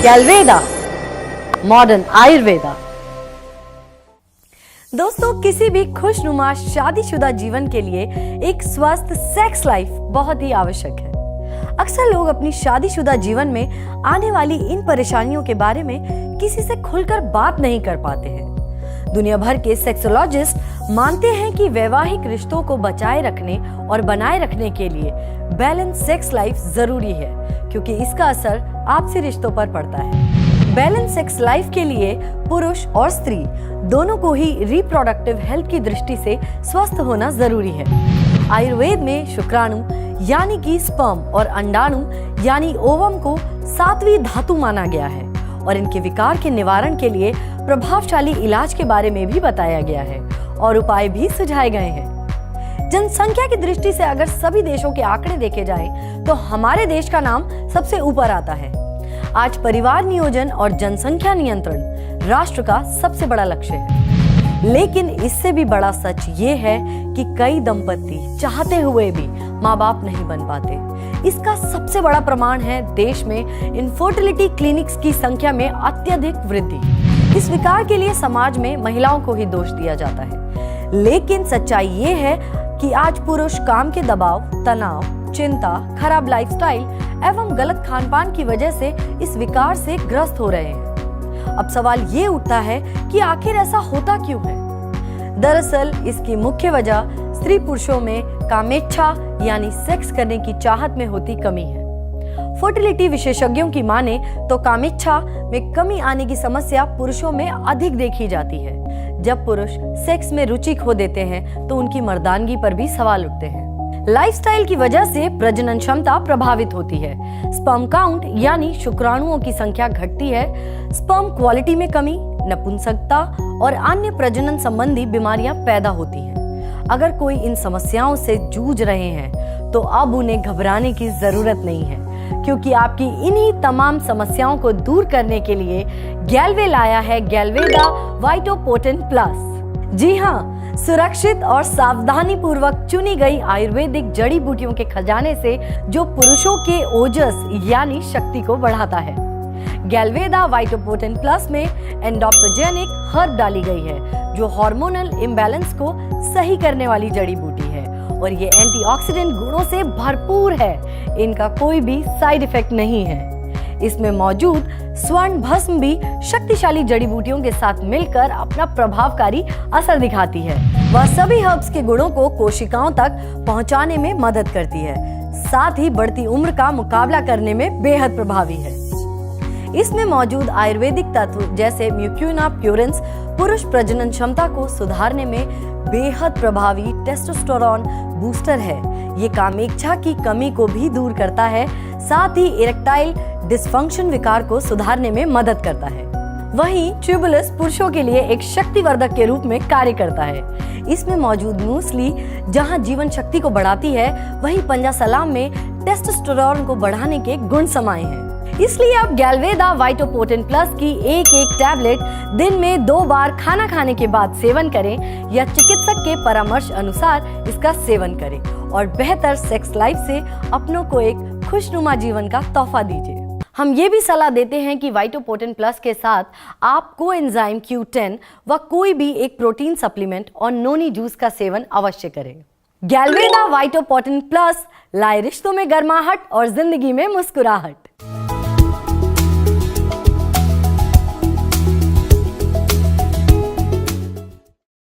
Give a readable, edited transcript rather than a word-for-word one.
गैलवेदा, modern Ayurveda. दोस्तों, किसी भी खुशनुमा शादीशुदा जीवन के लिए एक स्वस्थ सेक्स लाइफ बहुत ही आवश्यक है। अक्सर लोग अपनी शादीशुदा जीवन में आने वाली इन परेशानियों के बारे में किसी से खुलकर बात नहीं कर पाते हैं। दुनिया भर के सेक्सोलॉजिस्ट मानते हैं कि वैवाहिक रिश्तों को बचाए रखने और बनाए रखने के लिए बैलेंस सेक्स लाइफ जरूरी है, क्योंकि इसका असर आपसी रिश्तों पर पड़ता है। बैलेंस सेक्स लाइफ के लिए पुरुष और स्त्री दोनों को ही रिप्रोडक्टिव हेल्थ की दृष्टि से स्वस्थ होना जरूरी है। आयुर्वेद में शुक्राणु यानी कि स्पर्म और अंडाणु यानी ओवम को 7वीं धातु माना गया है और इनके विकार के निवारण के लिए प्रभावशाली इलाज के बारे में भी बताया गया है और उपाय भी सुझाए गए हैं। जनसंख्या की दृष्टि से अगर सभी देशों के आंकड़े देखे जाएं, तो हमारे देश का नाम सबसे ऊपर आता है। आज परिवार नियोजन और जनसंख्या नियंत्रण राष्ट्र का सबसे बड़ा लक्ष्य है, लेकिन इससे भी बड़ा सच ये है कि कई दंपति चाहते हुए भी माँ बाप नहीं बन पाते। इसका सबसे बड़ा प्रमाण है देश में इनफर्टिलिटी क्लिनिक्स की संख्या में अत्यधिक वृद्धि। इस विकार के लिए समाज में महिलाओं को ही दोष दिया जाता है, लेकिन सच्चाई ये है कि आज पुरुष काम के दबाव, तनाव, चिंता, खराब लाइफस्टाइल एवं गलत खानपान की वजह से इस विकार से ग्रस्त हो रहे हैं। अब सवाल ये उठता है कि आखिर ऐसा होता क्यों है? दरअसल इसकी मुख्य वजह स्त्री पुरुषों में कामेच्छा यानी सेक्स करने की चाहत में होती कमी है। फर्टिलिटी विशेषज्ञों की माने तो कामेच्छा में कमी आने की समस्या पुरुषों में अधिक देखी जाती है। जब पुरुष सेक्स में रुचि खो देते हैं तो उनकी मर्दानगी पर भी सवाल उठते हैं। लाइफस्टाइल की वजह से प्रजनन क्षमता प्रभावित होती है। स्पर्म काउंट यानी शुक्राणुओं की संख्या घटती है। स्पर्म क्वालिटी में कमी, नपुंसकता और अन्य प्रजनन संबंधी बीमारियां पैदा होती हैं। अगर कोई इन समस्याओं से जूझ रहे हैं तो अब उन्हें घबराने की जरूरत नहीं है, क्योंकि आपकी इन्हीं तमाम समस्याओं को दूर करने के लिए गैलवे लाया है गैलवेदा वाइटोपोटेंट प्लस। जी हाँ, सुरक्षित और सावधानी पूर्वक चुनी गई आयुर्वेदिक जड़ी बूटियों के खजाने से जो पुरुषों के ओजस यानी शक्ति को बढ़ाता है। गैलवेदा वाइटोपोटेंट प्लस में एंडोप्टोजेनिक हर्ब डाली गई है, जो हार्मोनल इम्बैलेंस को सही करने वाली जड़ी बूटी है और ये एंटीऑक्सीडेंट गुणों से भरपूर है। इनका कोई भी साइड इफेक्ट नहीं है। इसमें मौजूद स्वर्ण भस्म भी शक्तिशाली जड़ी बूटियों के साथ मिलकर अपना प्रभावकारी असर दिखाती है। वह सभी हर्ब्स के गुणों को कोशिकाओं तक पहुंचाने में मदद करती है, साथ ही बढ़ती उम्र का मुकाबला करने में बेहद प्रभावी है। इसमें मौजूद आयुर्वेदिक तत्व जैसे म्यूक्यूना प्योरेंस पुरुष प्रजनन क्षमता को सुधारने में बेहद प्रभावी टेस्टोस्टेरोन बूस्टर है। ये कामेच्छा की कमी को भी दूर करता है, साथ ही इरेक्टाइल डिस्फंक्शन विकार को सुधारने में मदद करता है। वहीं ट्यूबुलस पुरुषों के लिए एक शक्तिवर्धक के रूप में कार्य करता है। इसमें मौजूद मूसली जहां जीवन शक्ति को बढ़ाती है, वहीं पंजा सलाम में टेस्टोस्टेरोन को बढ़ाने के गुण समाये हैं। इसलिए आप गैलवेदा वाइटोपोटेंट प्लस की एक टैबलेट दिन में 2 बार खाना खाने के बाद सेवन करें या चिकित्सक के परामर्श अनुसार इसका सेवन करें और बेहतर सेक्स लाइफ से अपनों को एक खुशनुमा जीवन का तोहफा दीजिए। हम ये भी सलाह देते हैं कि वाइटोपोटेंट प्लस के साथ आप कोएंजाइम Q10 व कोई भी एक प्रोटीन सप्लीमेंट और नोनी जूस का सेवन अवश्य करें। गैलवेदा वाइटोपोटेंट प्लस लाए रिश्तों में गर्माहट और जिंदगी में मुस्कुराहट।